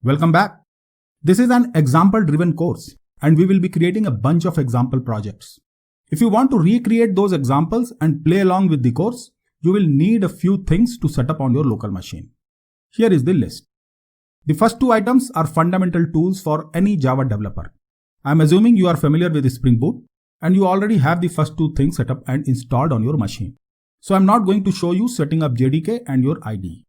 Welcome back. This is an example-driven course and we will be creating a bunch of example projects. If you want to recreate those examples and play along with the course, you will need a few things to set up on your local machine. Here is the list. The first two items are fundamental tools for any Java developer. I am assuming you are familiar with Spring Boot and you already have the first two things set up and installed on your machine. So I am not going to show you setting up JDK and your IDE.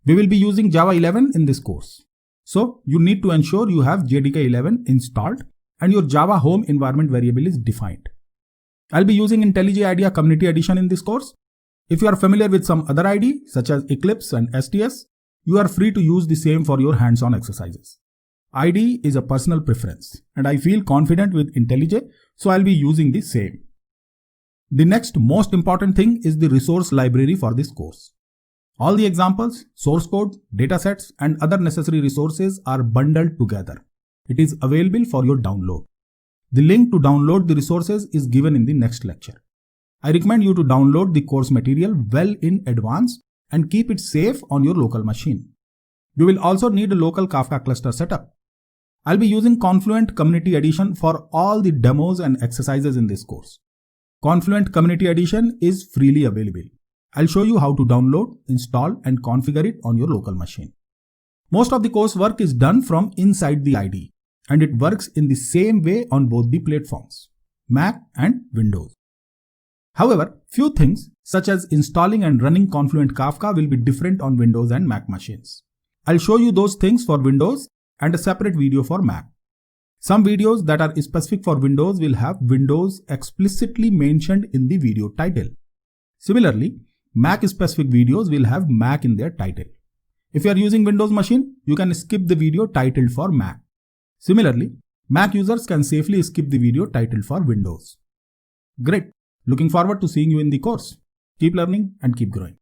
We will be using Java 11 in this course. So you need to ensure you have JDK 11 installed and your Java home environment variable is defined. I'll be using IntelliJ IDEA Community Edition in this course. If you are familiar with some other IDE such as Eclipse and STS, you are free to use the same for your hands-on exercises. IDE is a personal preference and I feel confident with IntelliJ, so I'll be using the same. The next most important thing is the resource library for this course. All the examples, source code, datasets and other necessary resources are bundled together. It is available for your download. The link to download the resources is given in the next lecture. I recommend you to download the course material well in advance and keep it safe on your local machine. You will also need a local Kafka cluster setup. I'll be using Confluent Community Edition for all the demos and exercises in this course. Confluent Community Edition is freely available. I'll show you how to download, install and configure it on your local machine. Most of the coursework is done from inside the IDE and it works in the same way on both the platforms, Mac and Windows. However, few things such as installing and running Confluent Kafka will be different on Windows and Mac machines. I'll show you those things for Windows and a separate video for Mac. Some videos that are specific for Windows will have Windows explicitly mentioned in the video title. Similarly, Mac specific videos will have Mac in their title. If you are using Windows machine, you can skip the video titled for Mac. Similarly, Mac users can safely skip the video titled for Windows. Great! Looking forward to seeing you in the course. Keep learning and keep growing.